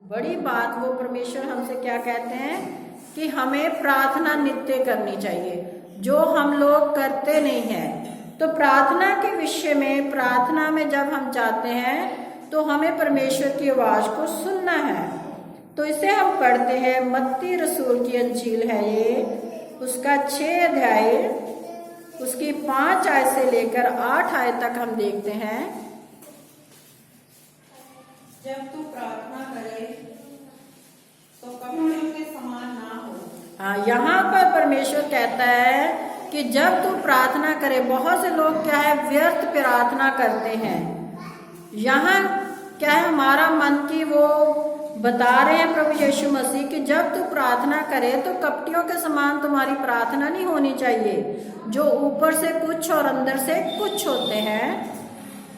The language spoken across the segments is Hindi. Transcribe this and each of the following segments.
बड़ी बात वो परमेश्वर हमसे क्या कहते हैं कि हमें प्रार्थना नित्य करनी चाहिए, जो हम लोग करते नहीं हैं। तो प्रार्थना के विषय में, प्रार्थना में जब हम जाते हैं तो हमें परमेश्वर की आवाज़ को सुनना है। तो इसे हम पढ़ते हैं, मत्ती रसूल की अंजील है ये, उसका 6 अध्याय, उसकी 5 आयत से लेकर 8 आयत तक हम देखते हैं। जब तू प्रार्थना करे तो कपटियों के समान ना हो। हाँ, यहाँ पर परमेश्वर कहता है कि जब तू प्रार्थना करे, बहुत से लोग क्या है व्यर्थ प्रार्थना करते हैं। यहाँ क्या है, हमारा मन की वो बता रहे हैं प्रभु यीशु मसीह कि जब तू प्रार्थना करे तो कपटियों के समान तुम्हारी प्रार्थना नहीं होनी चाहिए, जो ऊपर से कुछ और अंदर से कुछ होते हैं।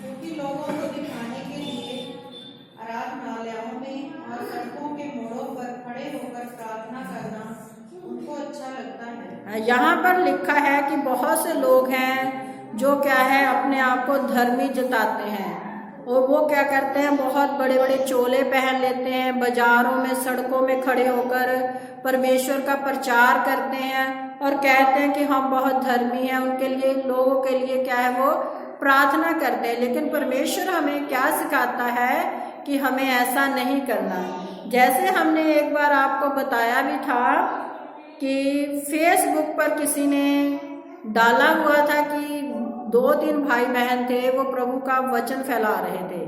क्योंकि लोगों को दिखाने के लिए आराधनालयों में और सड़कों के मोड़ों पर खड़े होकर प्रार्थना करना उनको अच्छा लगता है। यहाँ पर लिखा है कि बहुत से लोग हैं जो क्या है अपने आप को धर्मी जताते हैं, और वो क्या करते हैं, बहुत बड़े बड़े चोले पहन लेते हैं, बाजारों में सड़कों में खड़े होकर परमेश्वर का प्रचार करते हैं और कहते हैं कि हम बहुत धर्मी हैं। उनके लिए, लोगों के लिए क्या है, वो प्रार्थना करते हैं। लेकिन परमेश्वर हमें क्या सिखाता है कि हमें ऐसा नहीं करना। जैसे हमने एक बार आपको बताया भी था कि फेसबुक पर किसी ने डाला हुआ था कि 2-3 भाई बहन थे, वो प्रभु का वचन फैला रहे थे।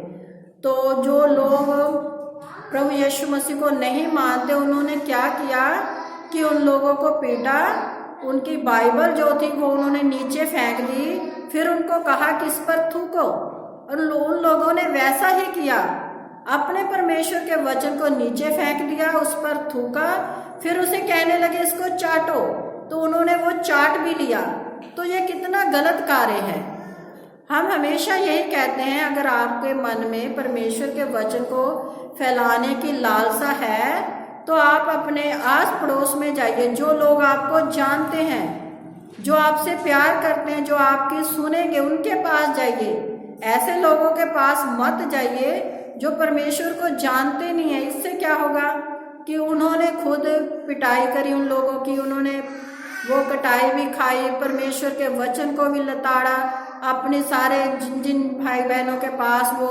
तो जो लोग प्रभु यीशु मसीह को नहीं मानते, उन्होंने क्या किया कि उन लोगों को पीटा, उनकी बाइबल जो थी वो उन्होंने नीचे फेंक दी, फिर उनको कहा कि इस पर थूको, और उन लोगों ने वैसा ही किया, अपने परमेश्वर के वचन को नीचे फेंक दिया, उस पर थूका, फिर उसे कहने लगे इसको चाटो, तो उन्होंने वो चाट भी लिया। तो ये कितना गलत कार्य है। हम हमेशा यही कहते हैं, अगर आपके मन में परमेश्वर के वचन को फैलाने की लालसा है तो आप अपने आस पड़ोस में जाइए, जो लोग आपको जानते हैं, जो आपसे प्यार करते हैं, जो आपकी सुनेंगे, उनके पास जाइए। ऐसे लोगों के पास मत जाइए जो परमेश्वर को जानते नहीं है। इससे क्या होगा कि उन्होंने खुद पिटाई करी उन लोगों की, उन्होंने वो कटाई भी खाई, परमेश्वर के वचन को भी लताड़ा, अपने सारे जिन जिन भाई बहनों के पास वो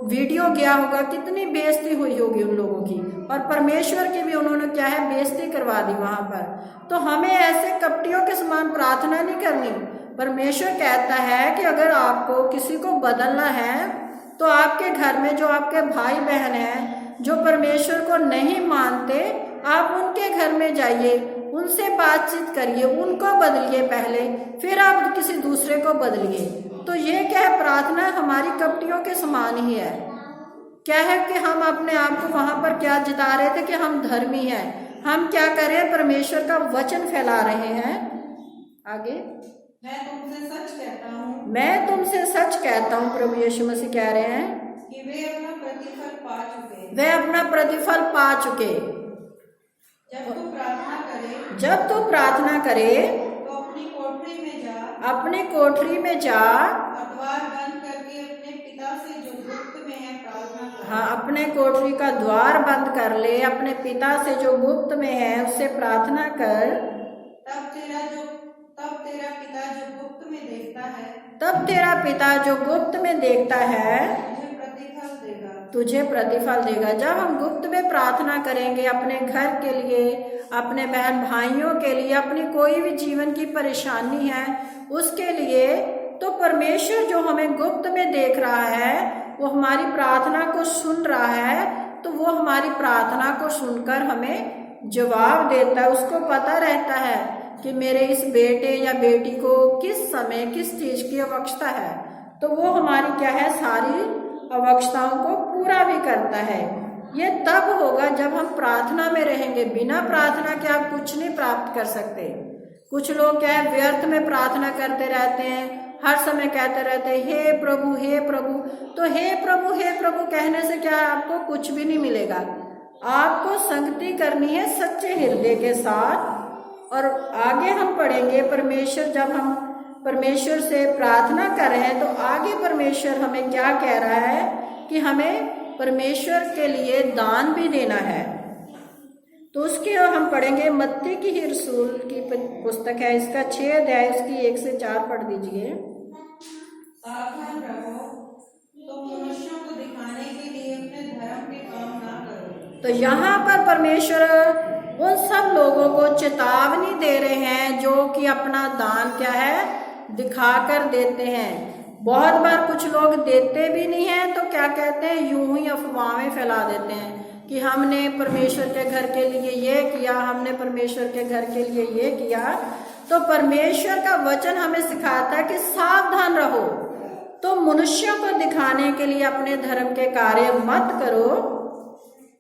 वीडियो गया होगा, कितनी बेइज्जती हुई होगी उन लोगों की, और परमेश्वर की भी उन्होंने क्या है बेइज्जती करवा दी वहां पर। तो हमें ऐसे कपटियों के समान प्रार्थना नहीं करनी। परमेश्वर कहता है कि अगर आपको किसी को बदलना है तो आपके घर में जो आपके भाई बहन हैं, जो परमेश्वर को नहीं मानते, आप उनके घर में जाइए, उनसे बातचीत करिए, उनको बदलिए पहले, फिर आप किसी दूसरे को बदलिए। तो ये क्या है, प्रार्थना हमारी कपटियों के समान ही है। क्या है कि हम अपने आप को वहां पर क्या जता रहे थे कि हम धर्मी हैं। हम क्या करें, परमेश्वर का वचन फैला रहे हैं। आगे, मैं तुमसे सच कहता हूँ, मैं तुमसे सच कहता हूँ, प्रभु यीशु मसीह कह रहे हैं कि वे अपना प्रतिफल पा चुके। वे अपना प्रतिफल पा चुके। जब तू प्रार्थना करे, जब तू प्रार्थना करे तो अपनी कोठरी में जा, अपनी कोठरी में जा, और द्वार बंद करके अपने पिता से जो गुप्त में है प्रार्थना कर। हाँ, अपने कोठरी का द्वार बंद कर ले, अपने पिता से जो गुप्त में है उससे प्रार्थना कर। तब तेरा पिता जो गुप्त में देखता है, तब तेरा पिता जो गुप्त में देखता है तुझे प्रतिफल देगा। तुझे प्रतिफल देगा। जब हम गुप्त में प्रार्थना करेंगे अपने घर के लिए, अपने बहन भाइयों के लिए, अपनी कोई भी जीवन की परेशानी है उसके लिए, तो परमेश्वर जो हमें गुप्त में देख रहा है वो हमारी प्रार्थना को सुन रहा है। तो वो हमारी प्रार्थना को सुनकर हमें जवाब देता है। उसको पता रहता है कि मेरे इस बेटे या बेटी को किस समय किस चीज की आवश्यकता है, तो वो हमारी क्या है सारी आवश्यकताओं को पूरा भी करता है। ये तब होगा जब हम प्रार्थना में रहेंगे। बिना प्रार्थना के आप कुछ नहीं प्राप्त कर सकते। कुछ लोग क्या है व्यर्थ में प्रार्थना करते रहते हैं, हर समय कहते रहते हैं हे प्रभु हे प्रभु। तो हे प्रभु कहने से क्या आपको कुछ भी नहीं मिलेगा। आपको संगति करनी है सच्चे हृदय के साथ। और आगे हम पढ़ेंगे परमेश्वर, जब हम परमेश्वर से प्रार्थना कर रहे हैं तो आगे परमेश्वर हमें क्या कह रहा है कि हमें परमेश्वर के लिए दान भी देना है। तो उसके हम पढ़ेंगे मत्ती की ही रसूल की पुस्तक है, इसका 6 अध्याय उसकी 1 से 4 पढ़ दीजिए। सावधान रहो, तो मनुष्यों को दिखाने के लिए अपने धर्म के काम ना करो। तो यहाँ पर परमेश्वर उन सब लोगों को चेतावनी दे रहे हैं जो कि अपना दान क्या है दिखाकर देते हैं। बहुत बार कुछ लोग देते भी नहीं हैं, तो क्या कहते हैं, यूं ही अफवाहें फैला देते हैं कि हमने परमेश्वर के घर के लिए ये किया, हमने परमेश्वर के घर के लिए ये किया। तो परमेश्वर का वचन हमें सिखाता है कि सावधान रहो, तो मनुष्यों को दिखाने के लिए अपने धर्म के कार्य मत करो,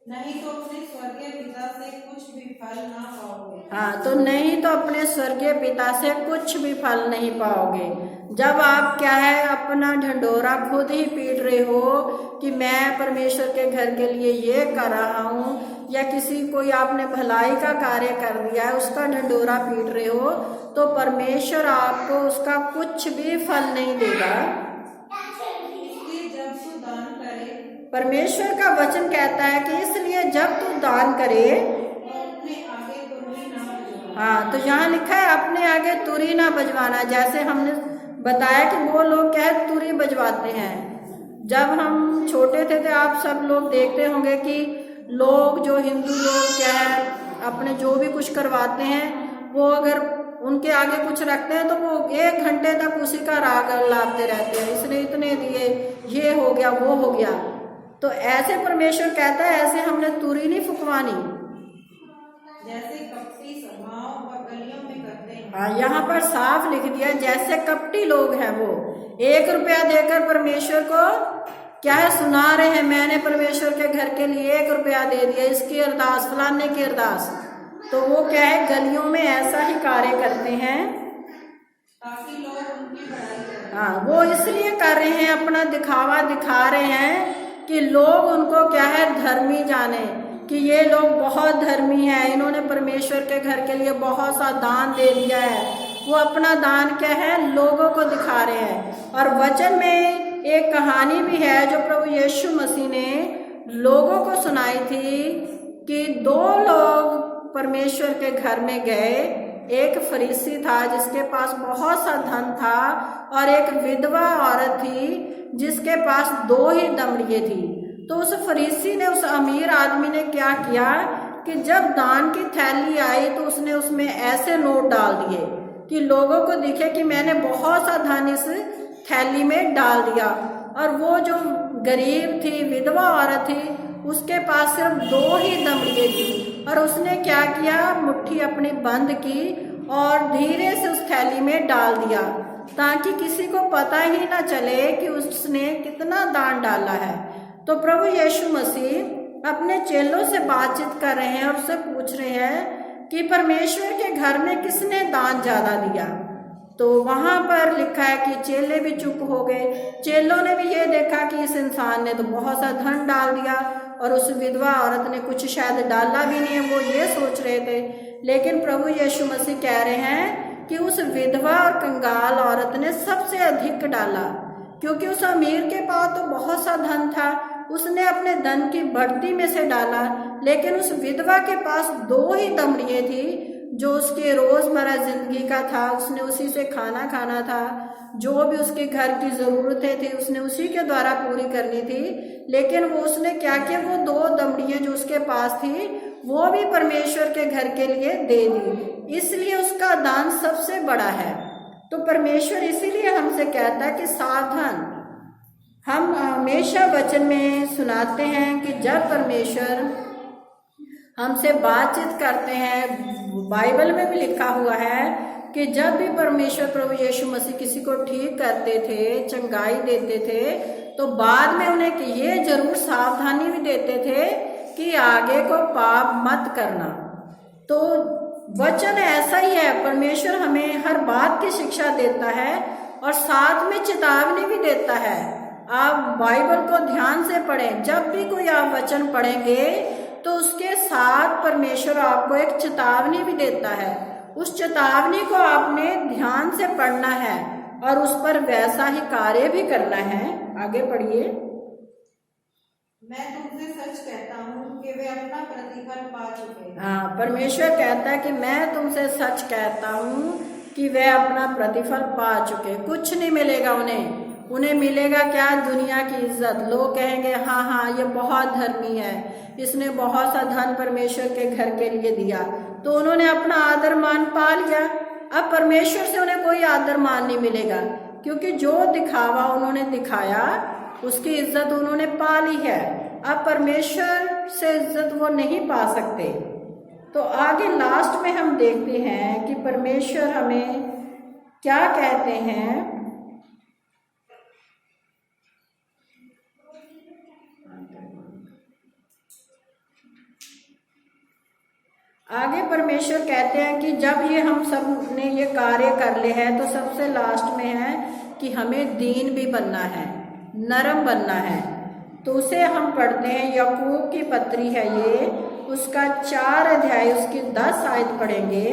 नहीं तो अपने स्वर्गीय पिता से कुछ भी फल ना पाओगे। हाँ, तो नहीं तो अपने स्वर्गीय पिता से कुछ भी फल नहीं पाओगे। जब आप क्या है अपना ढंढोरा खुद ही पीट रहे हो कि मैं परमेश्वर के घर के लिए ये कर रहा हूँ, या किसी कोई आपने भलाई का कार्य कर दिया है उसका ढंढोरा पीट रहे हो, तो परमेश्वर आपको उसका कुछ भी फल नहीं देगा। इसलिए जब तू दान करे, परमेश्वर का वचन कहता है कि इसलिए जब तू दान करे, अपने आगे तुरही ना बजवाना। हाँ, तो यहाँ लिखा है अपने आगे तुरी ना बजवाना। जैसे हमने बताया कि वो लोग क्या है तुरी बजवाते हैं। जब हम छोटे थे तो आप सब लोग देखते होंगे कि लोग जो हिंदू लोग क्या है अपने जो भी कुछ करवाते हैं, वो अगर उनके आगे कुछ रखते हैं तो वो 1 घंटे तक उसी का राग लाते रहते हैं, इसने इतने दिए, ये हो गया, वो हो गया। तो ऐसे परमेश्वर कहता है ऐसे हमने तुरी नहीं फुकवानी, जैसे कपटी सभाओं और गलियों में करते हैं। हाँ, यहाँ पर साफ लिख दिया जैसे कपटी लोग हैं वो 1 रुपया देकर परमेश्वर को क्या है सुना रहे हैं, मैंने परमेश्वर के घर के लिए 1 रुपया दे दिया, इसकी अरदास, फलाने की अरदास। तो वो क्या है गलियों में ऐसा ही कार्य करते हैं ताकि लोग उनकी बड़ाई करें। हाँ, वो इसलिए कर रहे हैं, अपना दिखावा दिखा रहे हैं कि लोग उनको क्या है धर्मी जाने, कि ये लोग बहुत धर्मी हैं, इन्होंने परमेश्वर के घर के लिए बहुत सा दान दे दिया है। वो अपना दान क्या है लोगों को दिखा रहे हैं। और वचन में एक कहानी भी है जो प्रभु यीशु मसीह ने लोगों को सुनाई थी कि 2 लोग परमेश्वर के घर में गए। एक फरीसी था जिसके पास बहुत सा धन था, और एक विधवा औरत थी जिसके पास 2 ही दमड़ियाँ थी। तो उस फरीसी ने, उस अमीर आदमी ने क्या किया कि जब दान की थैली आई तो उसने उसमें ऐसे नोट डाल दिए कि लोगों को दिखे कि मैंने बहुत सा धन इस थैली में डाल दिया। और वो जो गरीब थी, विधवा औरत थी, उसके पास सिर्फ 2 ही दमड़ियाँ थी, और उसने क्या किया मुट्ठी अपनी बंद की और धीरे से उस थैली में डाल दिया, ताकि किसी को पता ही ना चले कि उसने कितना दान डाला है। तो प्रभु यीशु मसीह अपने चेलों से बातचीत कर रहे हैं और उससे पूछ रहे हैं कि परमेश्वर के घर में किसने दान ज्यादा दिया। तो वहां पर लिखा है कि चेले भी चुप हो गए। चेलों ने भी ये देखा कि इस इंसान ने तो बहुत सा धन डाल दिया, और उस विधवा औरत ने कुछ शायद डाला भी नहीं है, वो ये सोच रहे थे। लेकिन प्रभु यीशु मसीह कह रहे हैं कि उस विधवा और कंगाल औरत ने सबसे अधिक डाला, क्योंकि उस अमीर के पास तो बहुत सा धन था, उसने अपने धन की बढ़ती में से डाला। लेकिन उस विधवा के पास 2 ही दमड़ियाँ थी, जो उसके रोजमर्रा जिंदगी का था, उसने उसी से खाना खाना था, जो भी उसके घर की जरूरतें थी उसने उसी के द्वारा पूरी करनी थी। लेकिन वो उसने क्या किया, वो 2 दमड़ियाँ जो उसके पास थी वो भी परमेश्वर के घर के लिए दे दी, इसलिए उसका दान सबसे बड़ा है। तो परमेश्वर इसीलिए हमसे कहता है कि सावधान। हम हमेशा वचन में सुनाते हैं कि जब परमेश्वर हमसे बातचीत करते हैं, बाइबल में भी लिखा हुआ है कि जब भी परमेश्वर प्रभु यीशु मसीह किसी को ठीक करते थे, चंगाई देते थे, तो बाद में उन्हें ये जरूर सावधानी भी देते थे कि आगे को पाप मत करना। तो वचन ऐसा ही है, परमेश्वर हमें हर बात की शिक्षा देता है और साथ में चेतावनी भी देता है। आप बाइबल को ध्यान से पढ़ें, जब भी कोई आप वचन पढ़ेंगे तो उसके साथ परमेश्वर आपको एक चेतावनी भी देता है। उस चेतावनी को आपने ध्यान से पढ़ना है और उस पर वैसा ही कार्य भी करना है। आगे पढ़िए। मैं तुमसे सच कहता हूँ कि वे अपना प्रतिफल पा चुके हैं। हाँ, परमेश्वर कहता है कि मैं तुमसे सच कहता हूँ कि वे अपना प्रतिफल पा चुके। कुछ नहीं मिलेगा उन्हें मिलेगा क्या? दुनिया की इज्जत। लोग कहेंगे हाँ हाँ ये बहुत धर्मी है, इसने बहुत सा धन परमेश्वर के घर के लिए दिया, तो उन्होंने अपना आदर मान पा लिया। अब परमेश्वर से उन्हें कोई आदर मान नहीं मिलेगा, क्योंकि जो दिखावा उन्होंने दिखाया उसकी इज्जत उन्होंने पा ली है। अब परमेश्वर से इज्जत वो नहीं पा सकते। तो आगे लास्ट में हम देखते हैं कि परमेश्वर हमें क्या कहते हैं। आगे परमेश्वर कहते हैं कि जब ये हम सब ने ये कार्य कर ले है, तो सबसे लास्ट में है कि हमें दीन भी बनना है, नरम बनना है। तो उसे हम पढ़ते हैं, याकूब की पत्री है ये, उसका 4 अध्याय उसकी 10 आयत पढ़ेंगे।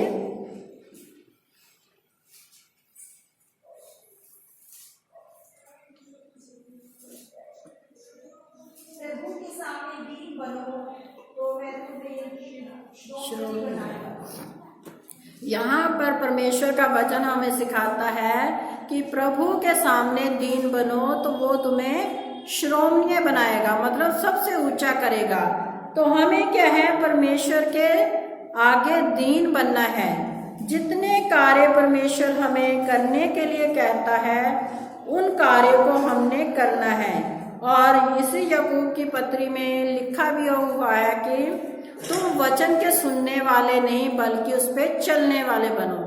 प्रभु के सामने दीन बनो तो मैं तुम्हें श्रोमणी बनाऊंगा। यहाँ पर परमेश्वर का वचन हमें सिखाता है कि प्रभु के सामने दीन बनो तो वो तुम्हें श्रोमणीय बनाएगा, मतलब सबसे ऊंचा करेगा। तो हमें क्या है? परमेश्वर के आगे दीन बनना है। जितने कार्य परमेश्वर हमें करने के लिए कहता है उन कार्यों को हमने करना है। और इसी याकूब की पत्री में लिखा भी हुआ है कि तुम वचन के सुनने वाले नहीं बल्कि उस पर चलने वाले बनो।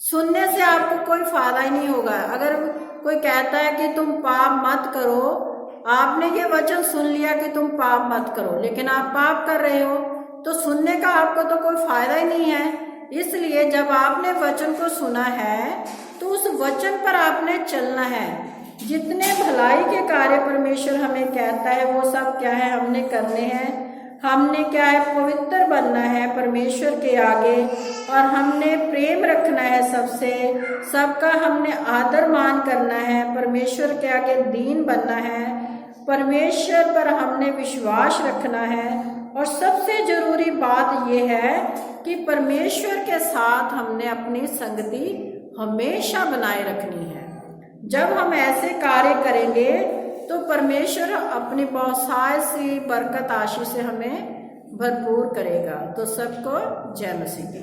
सुनने से आपको कोई फायदा ही नहीं होगा। अगर कोई कहता है कि तुम पाप मत करो, आपने ये वचन सुन लिया कि तुम पाप मत करो, लेकिन आप पाप कर रहे हो, तो सुनने का आपको तो कोई फायदा ही नहीं है। इसलिए जब आपने वचन को सुना है तो उस वचन पर आपने चलना है। जितने भलाई के कार्य परमेश्वर हमें कहता है वो सब क्या है? हमने करने हैं। हमने क्या है? पवित्र बनना है परमेश्वर के आगे, और हमने प्रेम रखना है सबसे, सबका हमने आदर मान करना है, परमेश्वर के आगे दीन बनना है, परमेश्वर पर हमने विश्वास रखना है। और सबसे जरूरी बात यह है कि परमेश्वर के साथ हमने अपनी संगति हमेशा बनाए रखनी है। जब हम ऐसे कार्य करेंगे तो परमेश्वर अपनी बहुसाय सी बरकत आशीष से हमें भरपूर करेगा। तो सबको जय मसीह की।